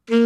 Good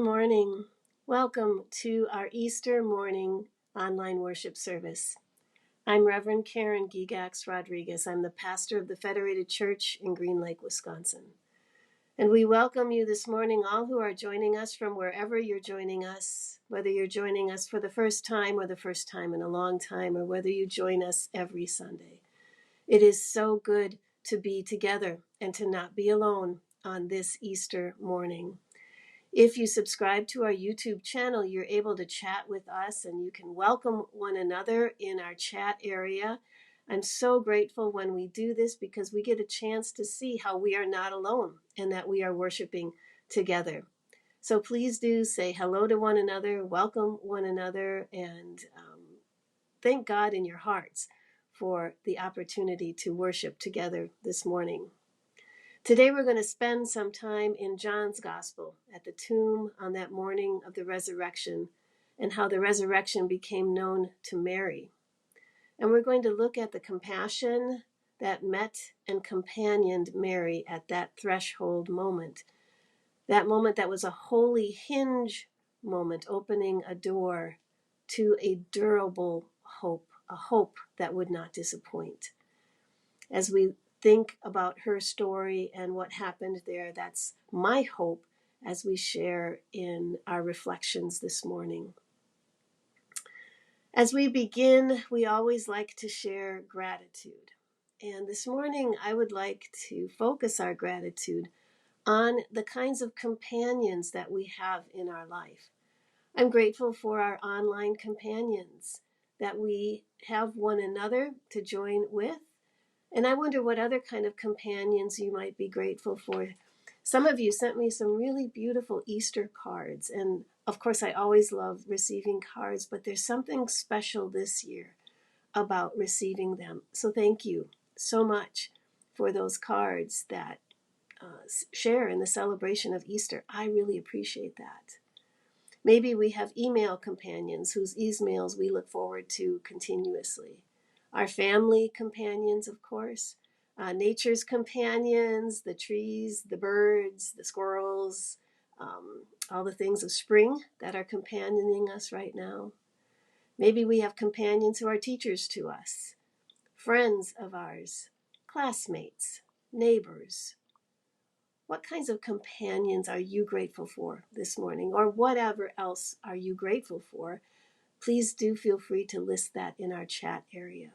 morning. Welcome to our Easter morning online worship service. I'm Reverend Karen Gigax Rodriguez. I'm the pastor of the Federated Church in Green Lake, Wisconsin. And we welcome you this morning, all who are joining us from wherever you're joining us, whether you're joining us for the first time or the first time in a long time, or whether you join us every Sunday. It is so good to be together and to not be alone on this Easter morning. If you subscribe to our YouTube channel, you're able to chat with us and you can welcome one another in our chat area. I'm so grateful when we do this because we get a chance to see how we are not alone and that we are worshiping together. So please do say hello to one another, welcome one another, and thank God in your hearts for the opportunity to worship together this morning. Today we're going to spend some time in John's Gospel at the tomb on that morning of the resurrection and how the resurrection became known to Mary. And we're going to look at the compassion that met and companioned Mary at that threshold moment. That moment that was a holy hinge moment, opening a door to a durable hope, a hope that would not disappoint. As we think about her story and what happened there, that's my hope as we share in our reflections this morning. As we begin, we always like to share gratitude. And this morning, I would like to focus our gratitude on the kinds of companions that we have in our life. I'm grateful for our online companions, that we have one another to join with. And I wonder what other kind of companions you might be grateful for. Some of you sent me some really beautiful Easter cards. And of course, I always love receiving cards, but there's something special this year about receiving them. So thank you so much for those cards that share in the celebration of Easter. I really appreciate that. Maybe we have email companions whose emails we look forward to continuously. Our family companions, of course, nature's companions, the trees, the birds, the squirrels, all the things of spring that are companioning us right now. Maybe we have companions who are teachers to us, friends of ours, classmates, neighbors. What kinds of companions are you grateful for this morning? Or whatever else are you grateful for? Please do feel free to list that in our chat area.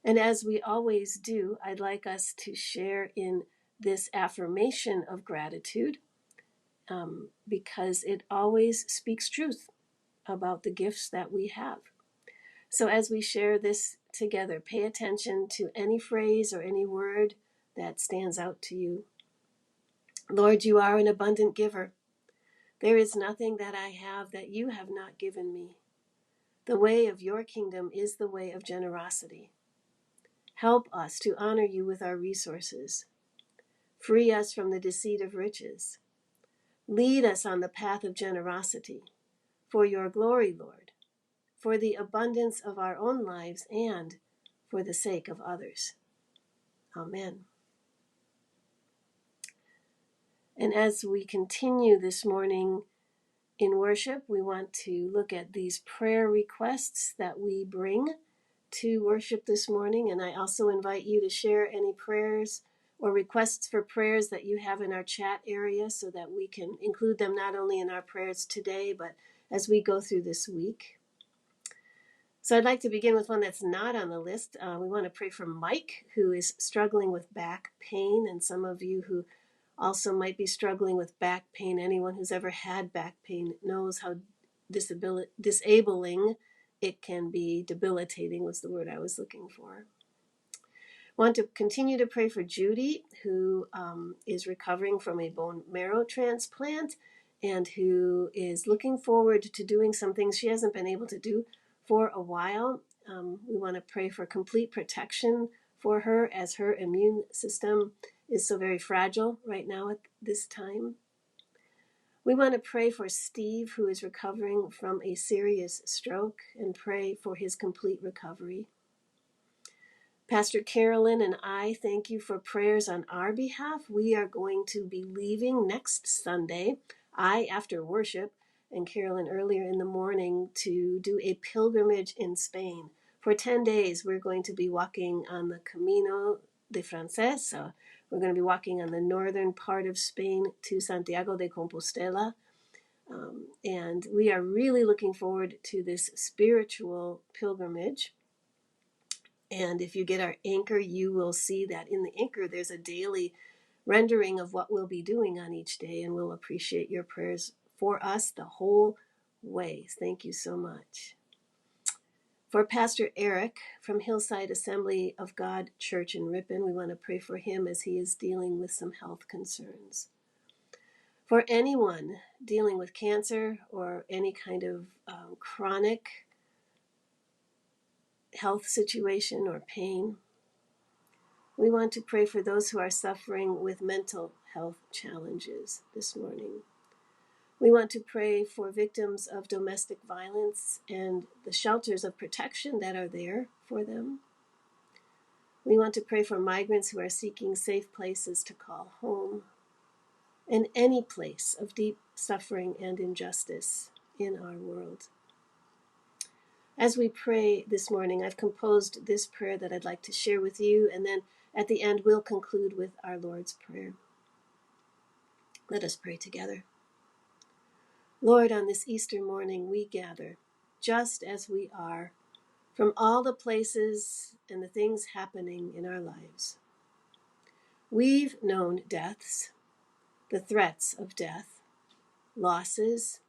And as we always do, I'd like us to share in this affirmation of gratitude because it always speaks truth about the gifts that we have. So as we share this together, pay attention to any phrase or any word that stands out to you. Lord, you are an abundant giver. There is nothing that I have that you have not given me. The way of your kingdom is the way of generosity. Help us to honor you with our resources. Free us from the deceit of riches. Lead us on the path of generosity, for your glory, Lord, for the abundance of our own lives and for the sake of others. Amen. And as we continue this morning in worship, we want to look at these prayer requests that we bring to worship this morning. And I also invite you to share any prayers or requests for prayers that you have in our chat area so that we can include them not only in our prayers today, but as we go through this week. So I'd like to begin with one that's not on the list. We want to pray for Mike, who is struggling with back pain, and some of you who also might be struggling with back pain. Anyone who's ever had back pain knows how disabling it can be. Debilitating was the word I was looking for. Want to continue to pray for Judy, who is recovering from a bone marrow transplant and who is looking forward to doing some things she hasn't been able to do for a while. We want to pray for complete protection for her as her immune system is so very fragile right now at this time. We want to pray for Steve, who is recovering from a serious stroke, and pray for his complete recovery. Pastor Carolyn and I thank you for prayers on our behalf. We are going to be leaving next Sunday, I after worship, and Carolyn earlier in the morning, to do a pilgrimage in Spain. For 10 days, we're going to be walking on the Camino de Francesa. We're going to be walking on the northern part of Spain to Santiago de Compostela. And we are really looking forward to this spiritual pilgrimage. And if you get our anchor, you will see that in the anchor, there's a daily rendering of what we'll be doing on each day. And we'll appreciate your prayers for us the whole way. Thank you so much. For Pastor Eric from Hillside Assembly of God Church in Ripon, we want to pray for him as he is dealing with some health concerns. For anyone dealing with cancer or any kind of chronic health situation or pain, we want to pray for those who are suffering with mental health challenges this morning. We want to pray for victims of domestic violence and the shelters of protection that are there for them. We want to pray for migrants who are seeking safe places to call home, and any place of deep suffering and injustice in our world. As we pray this morning, I've composed this prayer that I'd like to share with you, and then at the end, we'll conclude with our Lord's Prayer. Let us pray together. Lord, on this Easter morning, we gather just as we are from all the places and the things happening in our lives. We've known deaths, the threats of death, losses,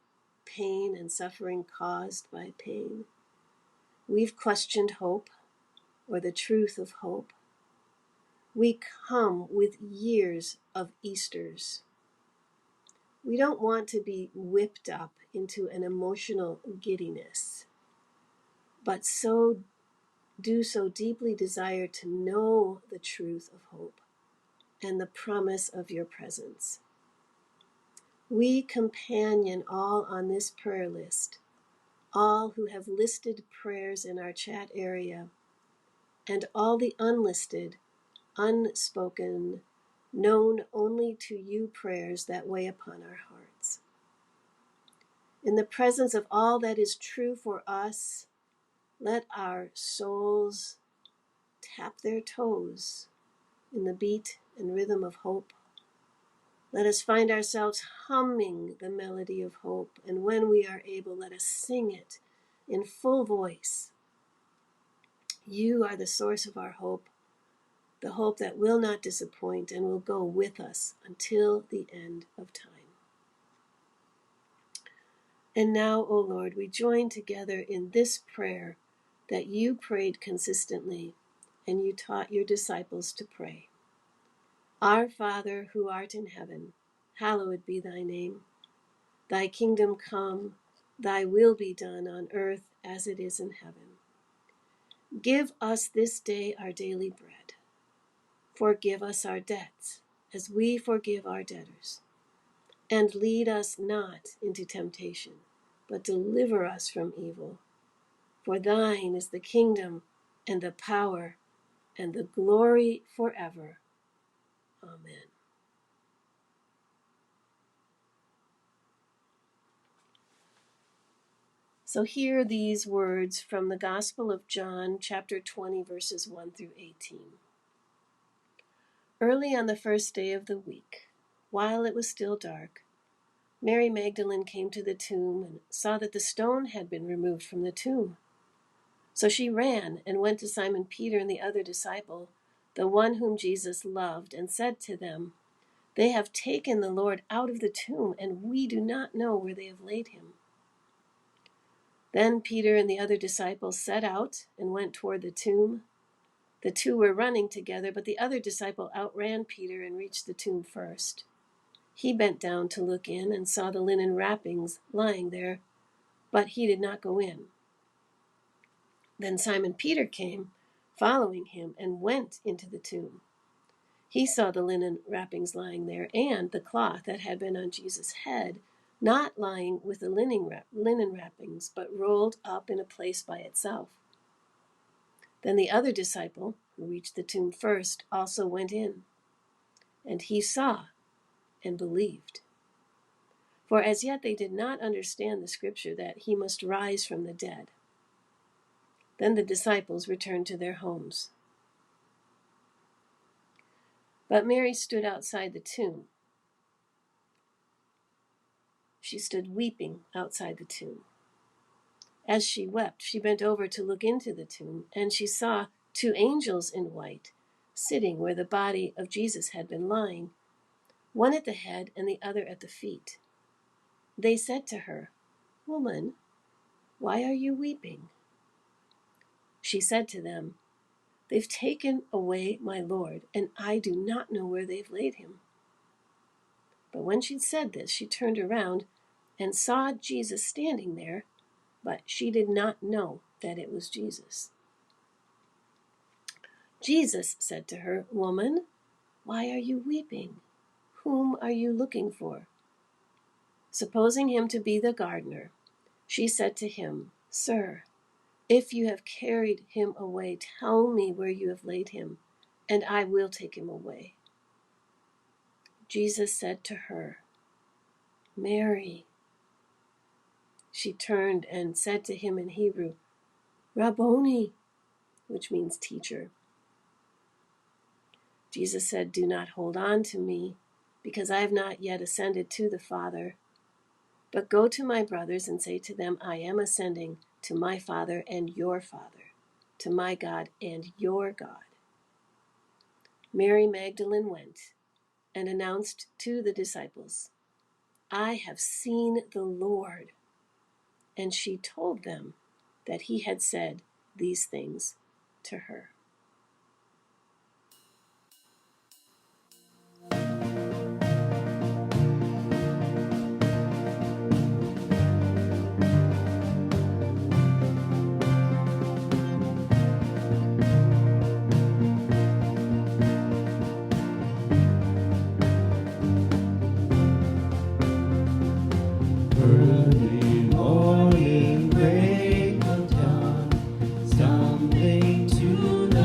pain and suffering caused by pain. We've questioned hope or the truth of hope. We come with years of Easters. We don't want to be whipped up into an emotional giddiness, but so deeply desire to know the truth of hope and the promise of your presence. We companion all on this prayer list, all who have listed prayers in our chat area, and all the unlisted, unspoken, known only to you prayers that weigh upon our hearts. In the presence of all that is true for us, let our souls tap their toes in the beat and rhythm of hope. Let us find ourselves humming the melody of hope, and when we are able, let us sing it in full voice. You are the source of our hope, the hope that will not disappoint and will go with us until the end of time. And now, O Lord, we join together in this prayer that you prayed consistently and you taught your disciples to pray. Our Father, who art in heaven, hallowed be thy name. Thy kingdom come, thy will be done on earth as it is in heaven. Give us this day our daily bread. Forgive us our debts, as we forgive our debtors. And lead us not into temptation, but deliver us from evil. For thine is the kingdom and the power and the glory forever. Amen. So hear these words from the Gospel of John, chapter 20, verses 1 through 18. Early on the first day of the week, while it was still dark, Mary Magdalene came to the tomb and saw that the stone had been removed from the tomb. So she ran and went to Simon Peter and the other disciple, the one whom Jesus loved, and said to them, "They have taken the Lord out of the tomb, and we do not know where they have laid him." Then Peter and the other disciple set out and went toward the tomb. The two were running together, but the other disciple outran Peter and reached the tomb first. He bent down to look in and saw the linen wrappings lying there, but he did not go in. Then Simon Peter came, following him, and went into the tomb. He saw the linen wrappings lying there, and the cloth that had been on Jesus' head, not lying with the linen wrappings, but rolled up in a place by itself. Then the other disciple, who reached the tomb first, also went in, and he saw and believed. For as yet they did not understand the scripture that he must rise from the dead. Then the disciples returned to their homes. But Mary stood outside the tomb. She stood weeping outside the tomb. As she wept, she bent over to look into the tomb, and she saw two angels in white, sitting where the body of Jesus had been lying, one at the head and the other at the feet. They said to her, "Woman, why are you weeping?" She said to them, "They've taken away my Lord, and I do not know where they've laid him." But when she'd said this, she turned around and saw Jesus standing there, but she did not know that it was Jesus. Jesus said to her, "Woman, why are you weeping? Whom are you looking for?" Supposing him to be the gardener, she said to him, "Sir, if you have carried him away, tell me where you have laid him, and I will take him away." Jesus said to her, "Mary." She turned and said to him in Hebrew, "Rabboni," which means teacher. Jesus said, "Do not hold on to me, because I have not yet ascended to the Father. But go to my brothers and say to them, I am ascending to my Father and your Father, to my God and your God." Mary Magdalene went and announced to the disciples, "I have seen the Lord." And she told them that he had said these things to her. Early morning, break of dawn, stumbling to the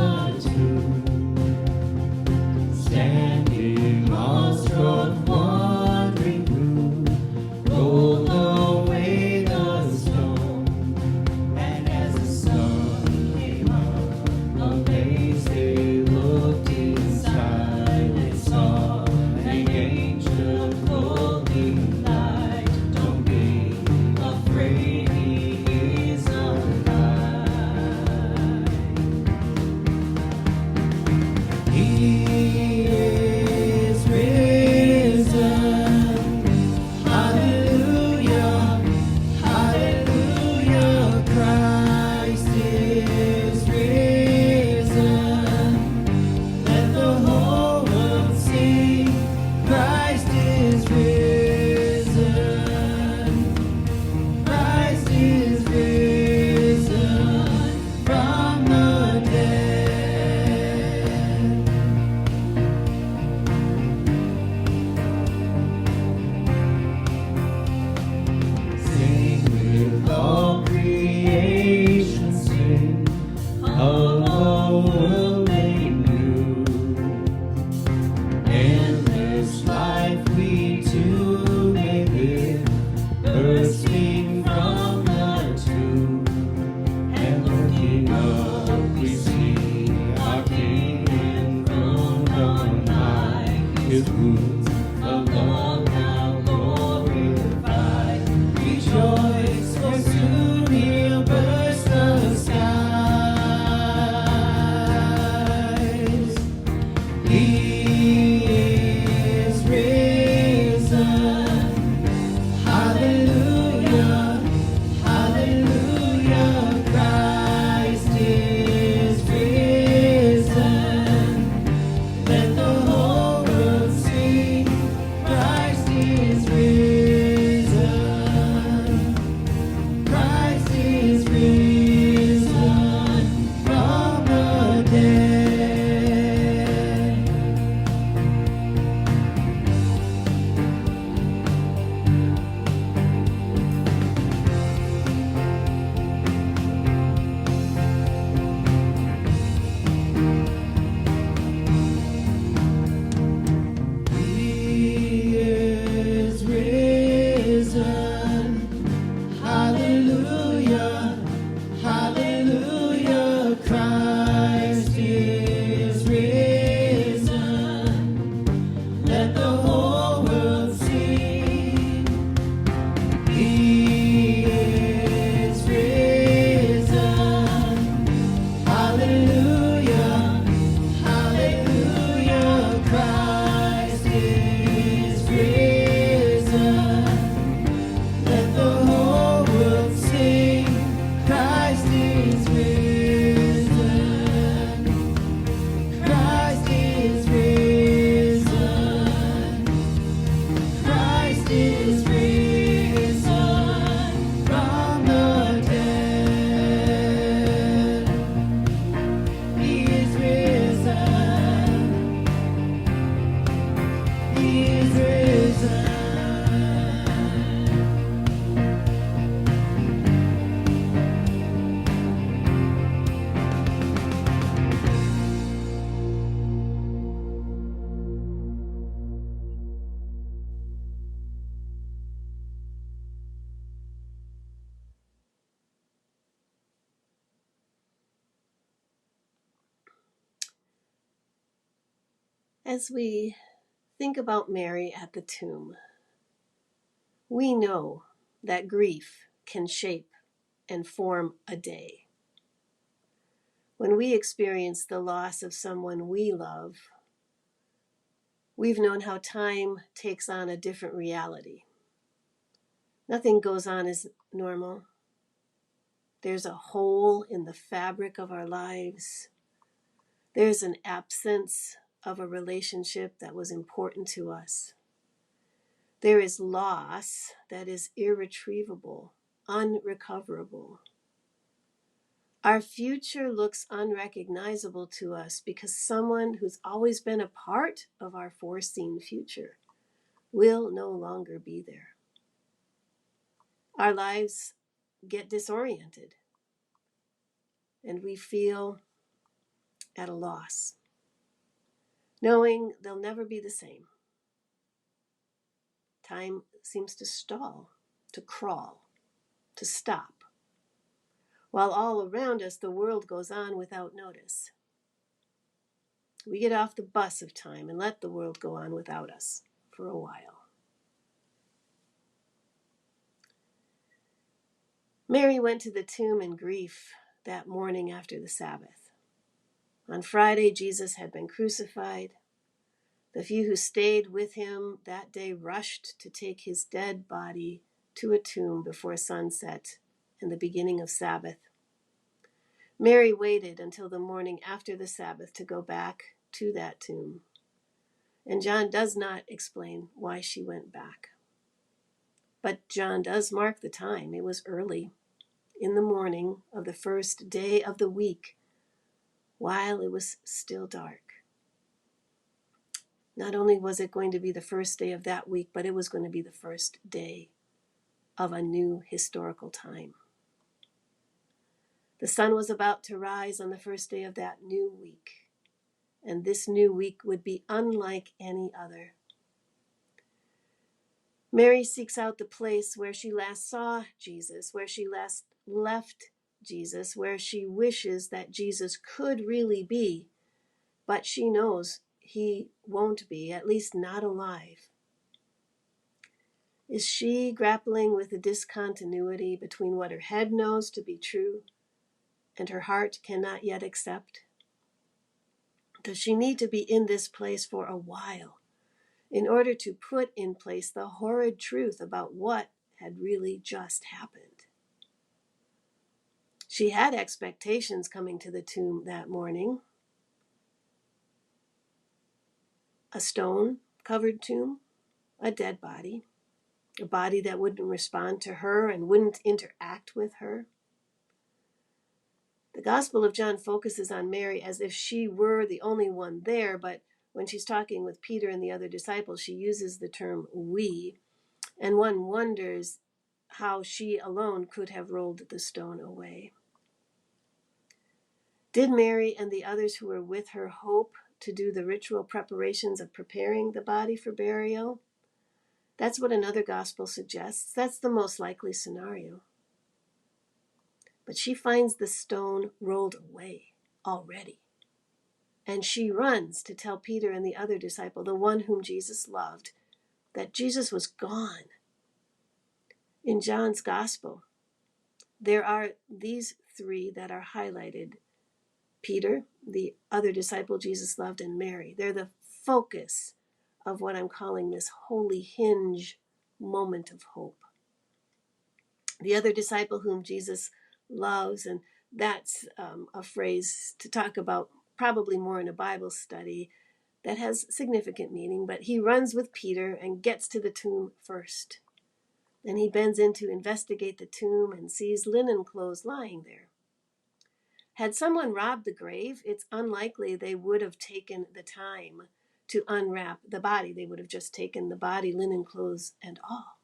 As we think about Mary at the tomb, we know that grief can shape and form a day. When we experience the loss of someone we love, we've known how time takes on a different reality. Nothing goes on as normal. There's a hole in the fabric of our lives. There's an absence of a relationship that was important to us. There is loss that is irretrievable, unrecoverable. Our future looks unrecognizable to us because someone who's always been a part of our foreseen future will no longer be there. Our lives get disoriented and we feel at a loss, knowing they'll never be the same. Time seems to stall, to crawl, to stop, while all around us the world goes on without notice. We get off the bus of time and let the world go on without us for a while. Mary went to the tomb in grief that morning after the Sabbath. On Friday, Jesus had been crucified. The few who stayed with him that day rushed to take his dead body to a tomb before sunset and the beginning of Sabbath. Mary waited until the morning after the Sabbath to go back to that tomb. And John does not explain why she went back. But John does mark the time. It was early in the morning of the first day of the week, while it was still dark. Not only was it going to be the first day of that week, but it was going to be the first day of a new historical time. The sun was about to rise on the first day of that new week, and this new week would be unlike any other. Mary seeks out the place where she last saw Jesus, where she last left Jesus, where she wishes that Jesus could really be, but she knows he won't be, at least not alive. Is she grappling with the discontinuity between what her head knows to be true and her heart cannot yet accept? Does she need to be in this place for a while in order to put in place the horrid truth about what had really just happened? She had expectations coming to the tomb that morning. A stone-covered tomb, a dead body, a body that wouldn't respond to her and wouldn't interact with her. The Gospel of John focuses on Mary as if she were the only one there, but when she's talking with Peter and the other disciples, she uses the term we, and one wonders how she alone could have rolled the stone away. Did Mary and the others who were with her hope to do the ritual preparations of preparing the body for burial? That's what another gospel suggests. That's the most likely scenario. But she finds the stone rolled away already. And she runs to tell Peter and the other disciple, the one whom Jesus loved, that Jesus was gone. In John's gospel, there are these three that are highlighted: Peter, the other disciple Jesus loved, and Mary. They're the focus of what I'm calling this holy hinge moment of hope. The other disciple whom Jesus loves, and that's a phrase to talk about probably more in a Bible study that has significant meaning, but he runs with Peter and gets to the tomb first. And he bends in to investigate the tomb and sees linen clothes lying there. Had someone robbed the grave, it's unlikely they would have taken the time to unwrap the body. They would have just taken the body, linen clothes, and all.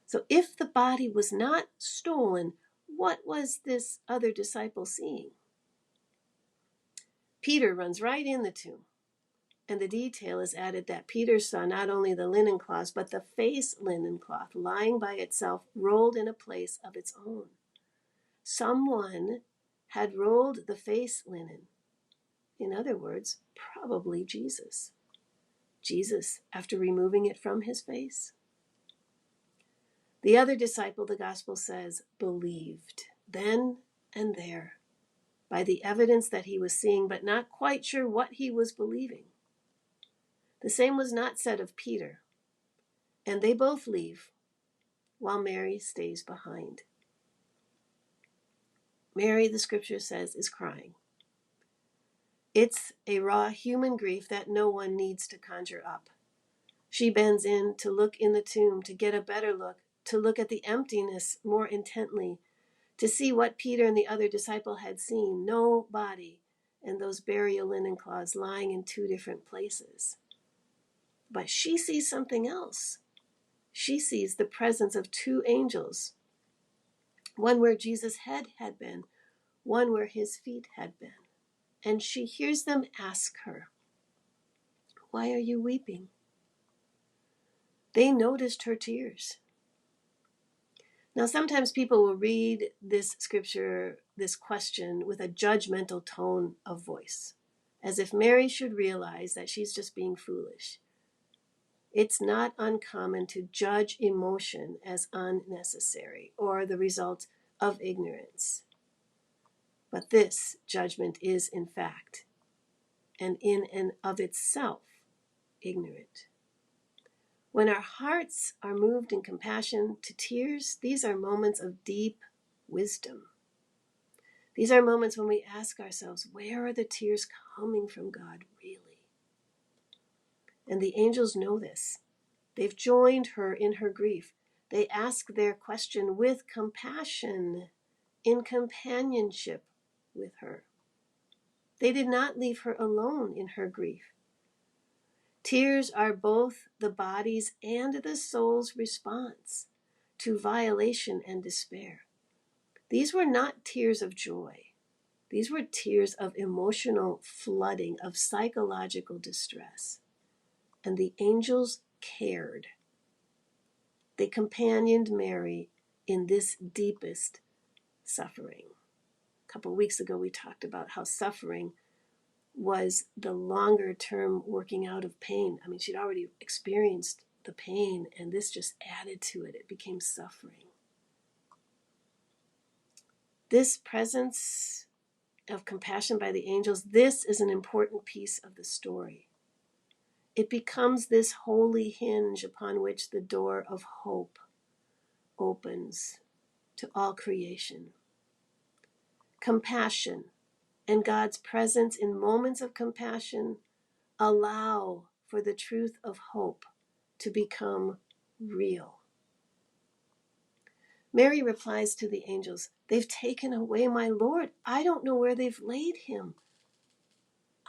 So if the body was not stolen, what was this other disciple seeing? Peter runs right in the tomb, and the detail is added that Peter saw not only the linen cloth, but the face linen cloth lying by itself, rolled in a place of its own. Someone had rolled the face linen In other words, probably Jesus. Jesus, after removing it from his face. The other disciple, the gospel says, believed then and there by the evidence that he was seeing, but not quite sure what he was believing. The same was not said of Peter, and they both leave while Mary stays behind. Mary, the scripture says, is crying. It's a raw human grief that no one needs to conjure up. She bends in to look in the tomb, to get a better look, to look at the emptiness more intently, to see what Peter and the other disciple had seen, no body, and those burial linen cloths lying in two different places. But she sees something else. She sees the presence of two angels, one where Jesus' head had been, one where his feet had been. And she hears them ask her, "Why are you weeping?" They noticed her tears. Now, sometimes people will read this scripture, this question, with a judgmental tone of voice, as if Mary should realize that she's just being foolish. It's not uncommon to judge emotion as unnecessary or the result of ignorance. But this judgment is, in fact, and in and of itself, ignorant. When our hearts are moved in compassion to tears, these are moments of deep wisdom. These are moments when we ask ourselves, where are the tears coming from, God, really? And the angels know this. They've joined her in her grief. They ask their question with compassion, in companionship with her. They did not leave her alone in her grief. Tears are both the body's and the soul's response to violation and despair. These were not tears of joy. These were tears of emotional flooding, of psychological distress. And the angels cared. They companioned Mary in this deepest suffering. A couple of weeks ago, we talked about how suffering was the longer term working out of pain. I mean, she'd already experienced the pain, and this just added to it. It became suffering. This presence of compassion by the angels, this is an important piece of the story. It becomes this holy hinge upon which the door of hope opens to all creation. Compassion and God's presence in moments of compassion allow for the truth of hope to become real. Mary replies to the angels, "They've taken away my Lord. I don't know where they've laid him.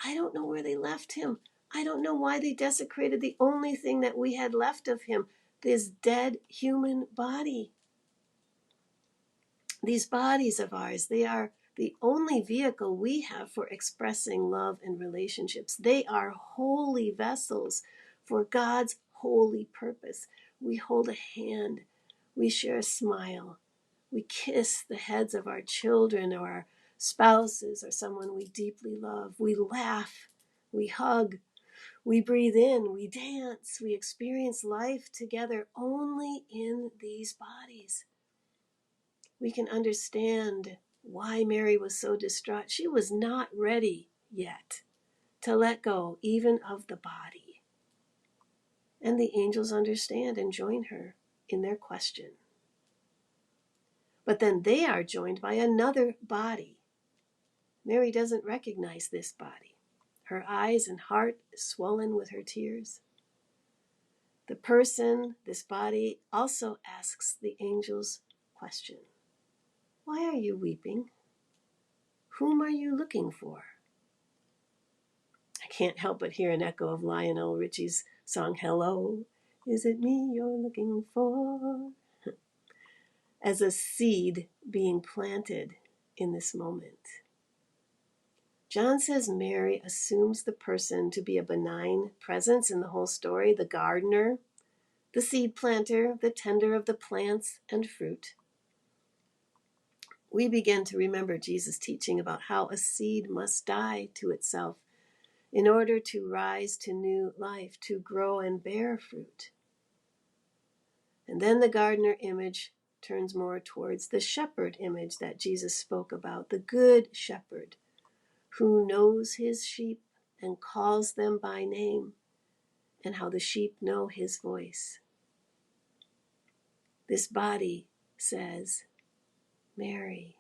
I don't know where they left him. I don't know why they desecrated the only thing that we had left of him, this dead human body." These bodies of ours, they are the only vehicle we have for expressing love and relationships. They are holy vessels for God's holy purpose. We hold a hand. We share a smile. We kiss the heads of our children or our spouses or someone we deeply love. We laugh. We hug. We breathe in. We dance. We experience life together only in these bodies. We can understand why Mary was so distraught. She was not ready yet to let go even of the body. And the angels understand and join her in their question. But then they are joined by another body. Mary doesn't recognize this body. Her eyes and heart swollen with her tears. The person, this body, also asks the angels question. "Why are you weeping? Whom are you looking for?" I can't help but hear an echo of Lionel Richie's song, "Hello, is it me you're looking for?" as a seed being planted in this moment. John says Mary assumes the person to be a benign presence in the whole story, the gardener, the seed planter, the tender of the plants and fruit. we begin to remember Jesus' teaching about how a seed must die to itself in order to rise to new life, to grow and bear fruit. And then the gardener image turns more towards the shepherd image that Jesus spoke about, the good shepherd who knows his sheep and calls them by name, and how the sheep know his voice. This body says, Mary,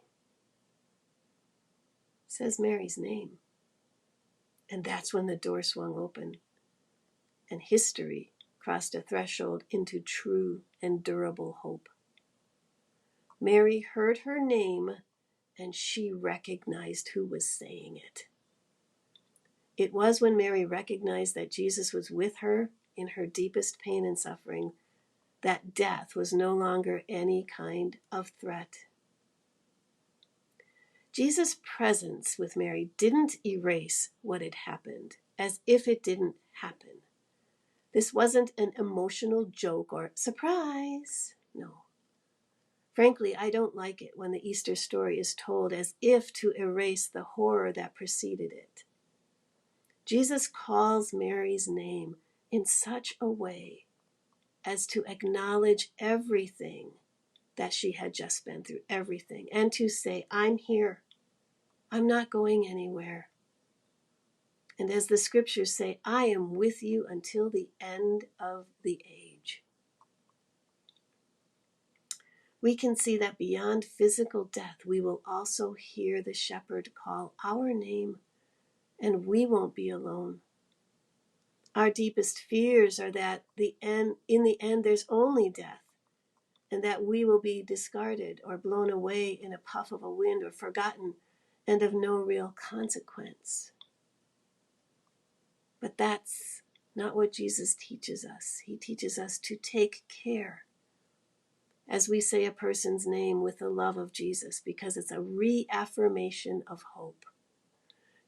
says Mary's name. And that's when the door swung open and history crossed a threshold into true and durable hope. Mary heard her name and she recognized who was saying it. It was when Mary recognized that Jesus was with her in her deepest pain and suffering that death was no longer any kind of threat. Jesus' presence with Mary didn't erase what had happened, as if it didn't happen. This wasn't an emotional joke or surprise. No. Frankly, I don't like it when the Easter story is told as if to erase the horror that preceded it. Jesus calls Mary's name in such a way as to acknowledge everything that she had just been through, everything, and to say, I'm here. I'm not going anywhere. And as the scriptures say, I am with you until the end of the age. We can see that beyond physical death, we will also hear the shepherd call our name, and we won't be alone. Our deepest fears are that in the end, there's only death, and that we will be discarded or blown away in a puff of a wind or forgotten and of no real consequence. But that's not what Jesus teaches us. He teaches us to take care as we say a person's name with the love of Jesus, because it's a reaffirmation of hope.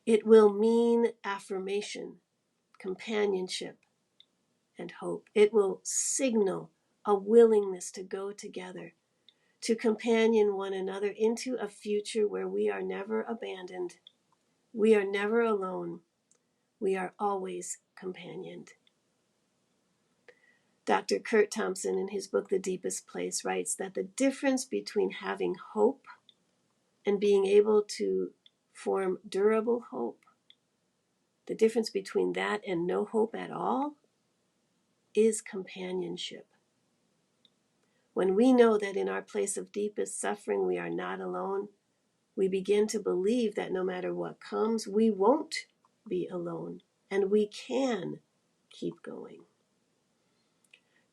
It will mean affirmation, companionship, and hope. It will signal a willingness to go together, to companion one another into a future where we are never abandoned, we are never alone, we are always companioned. Dr. Kurt Thompson, in his book, The Deepest Place, writes that the difference between having hope and being able to form durable hope, the difference between that and no hope at all, is companionship. When we know that in our place of deepest suffering we are not alone, we begin to believe that no matter what comes, we won't be alone, and we can keep going.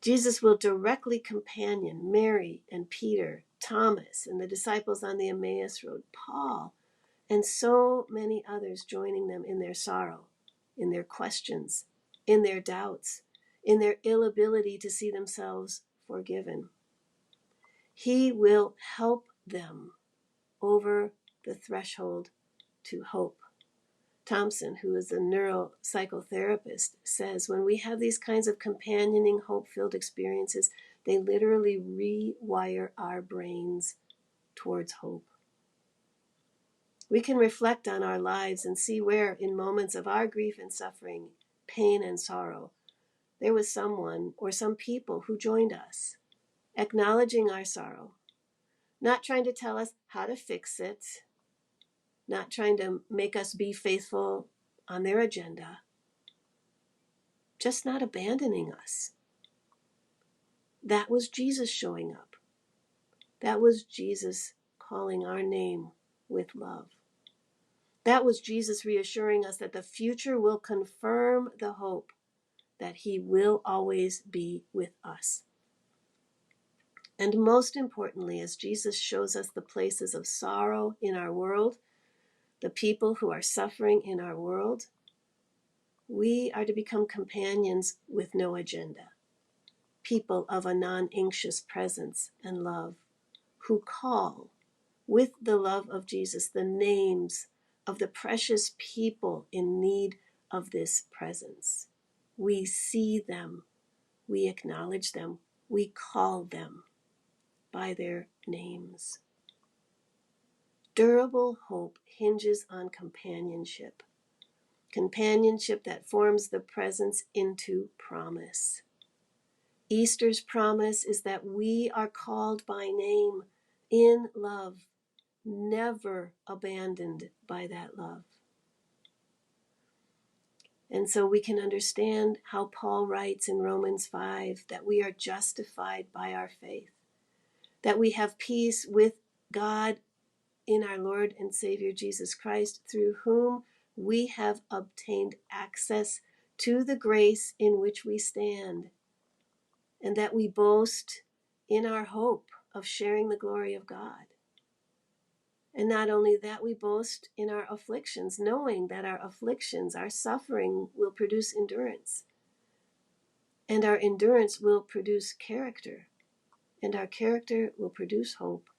Jesus will directly companion Mary and Peter, Thomas, and the disciples on the Emmaus Road, Paul, and so many others joining them in their sorrow, in their questions, in their doubts, in their inability to see themselves forgiven. He will help them over the threshold to hope. Thompson, who is a neuropsychotherapist, says when we have these kinds of companioning, hope-filled experiences, they literally rewire our brains towards hope. We can reflect on our lives and see where, in moments of our grief and suffering, pain and sorrow, there was someone or some people who joined us, acknowledging our sorrow, not trying to tell us how to fix it, not trying to make us be faithful on their agenda, just not abandoning us. That was Jesus showing up. That was Jesus calling our name with love. That was Jesus reassuring us that the future will confirm the hope that he will always be with us. And most importantly, as Jesus shows us the places of sorrow in our world, the people who are suffering in our world, we are to become companions with no agenda, people of a non-anxious presence and love, who call with the love of Jesus the names of the precious people in need of this presence. We see them, we acknowledge them, we call them by their names. Durable hope hinges on companionship, companionship that forms the presence into promise. Easter's promise is that we are called by name in love, never abandoned by that love. And so we can understand how Paul writes in Romans 5 that we are justified by our faith, that we have peace with God in our Lord and Savior Jesus Christ, through whom we have obtained access to the grace in which we stand, and that we boast in our hope of sharing the glory of God. And not only that, we boast in our afflictions, knowing that our afflictions, our suffering, will produce endurance. And our endurance will produce character, and our character will produce hope.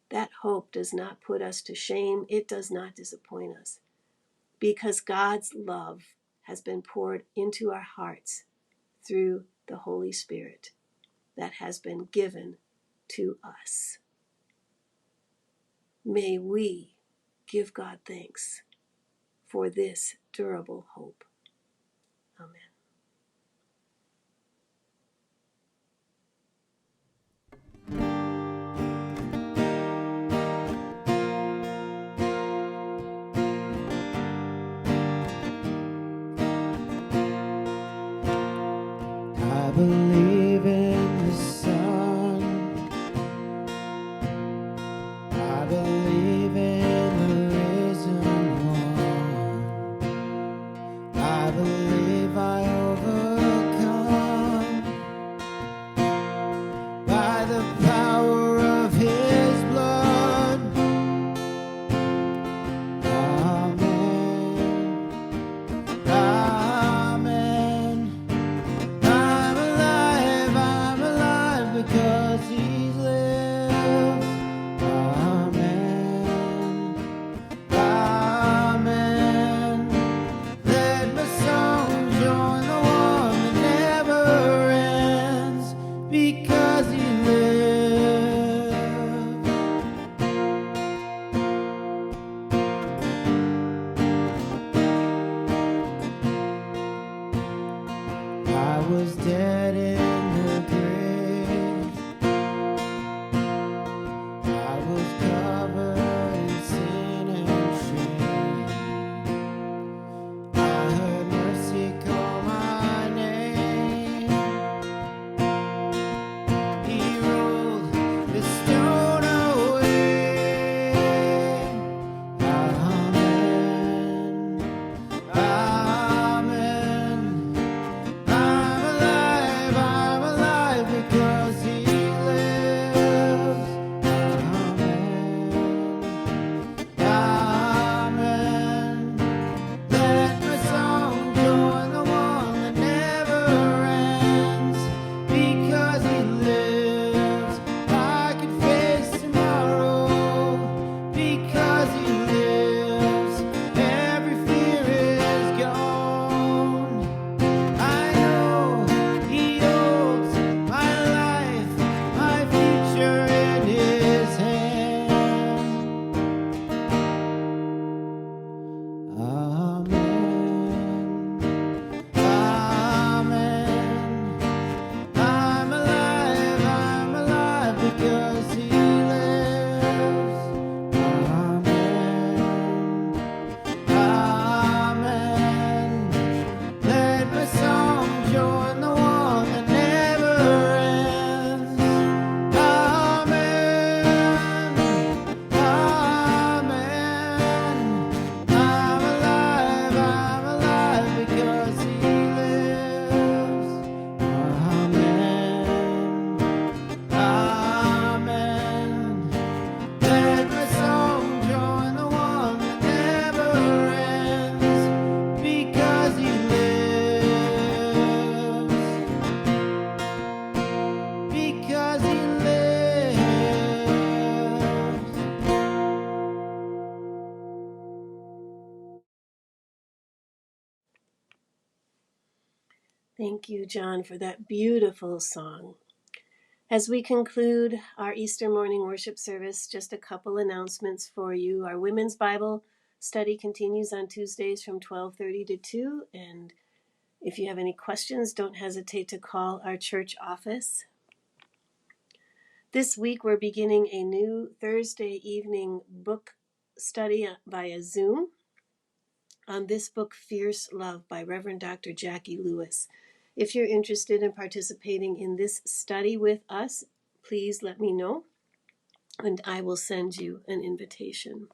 That hope does not put us to shame. It does not disappoint us, because God's love has been poured into our hearts through the Holy Spirit that has been given to us. May we give God thanks for this durable hope. Amen. I believe in the sun. I believe in the risen one. I believe I overcome by the power of his blood. Amen. Amen. I'm alive because he lives. Amen. Amen. Let my song join the one that never ends because he lives. I was dead in the grave. I was covered in sin and shame. I heard mercy call my name. He rolled the stone away. Amen. Amen. I'm alive because he lives. Amen. Let my song join the one that never ends because he lives. I can face tomorrow because he lives. Every fear is gone. I know he holds my life, my future in his hand. Amen. Amen. I'm alive because he lives. Amen. Amen. Let my song join the one that never ends. Amen. Amen. I'm alive because he lives. Amen. Amen. Let my song join the one that never ends because he lives. Because he lives. Thank you, John, for that beautiful song. As we conclude our Easter morning worship service, just a couple announcements for you. Our women's Bible study continues on Tuesdays from 12:30 to 2, and if you have any questions, don't hesitate to call our church office. This week, we're beginning a new Thursday evening book study via Zoom on this book, Fierce Love, by Reverend Dr. Jackie Lewis. If you're interested in participating in this study with us, please let me know, and I will send you an invitation.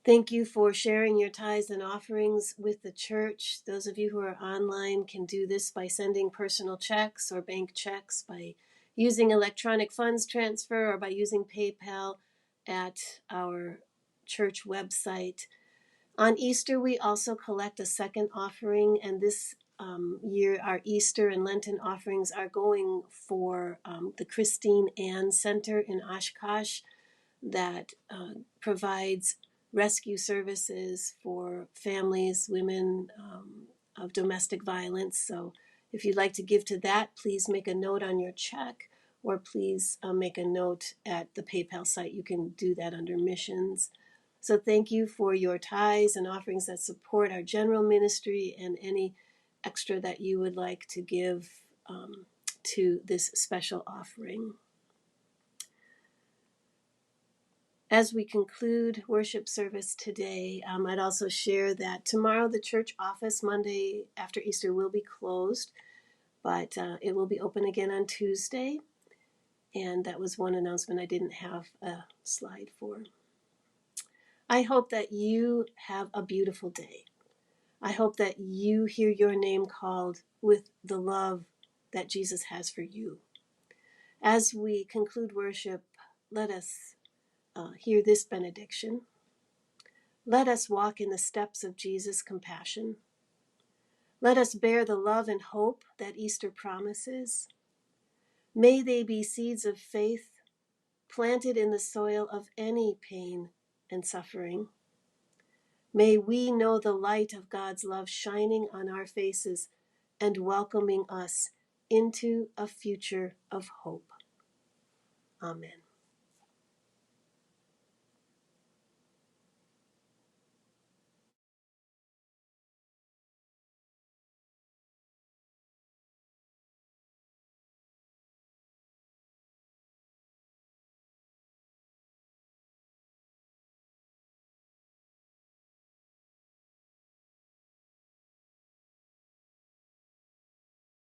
Thank you for sharing your tithes and offerings with the church. Those of you who are online can do this by sending personal checks or bank checks, by using electronic funds transfer, or by using PayPal at our church website. On Easter, we also collect a second offering, and this year our Easter and Lenten offerings are going for the Christine Ann Center in Oshkosh that provides rescue services for families, women of domestic violence. So if you'd like to give to that, please make a note on your check, or please make a note at the PayPal site. You can do that under missions. So thank you for your tithes and offerings that support our general ministry, and any extra that you would like to give to this special offering. As we conclude worship service today, I'd also share that tomorrow the church office, Monday after Easter, will be closed, but it will be open again on Tuesday. And that was one announcement I didn't have a slide for. I hope that you have a beautiful day. I hope that you hear your name called with the love that Jesus has for you. As we conclude worship, let us hear this benediction. Let us walk in the steps of Jesus' compassion. Let us bear the love and hope that Easter promises. May they be seeds of faith planted in the soil of any pain and suffering. May we know the light of God's love shining on our faces and welcoming us into a future of hope. Amen.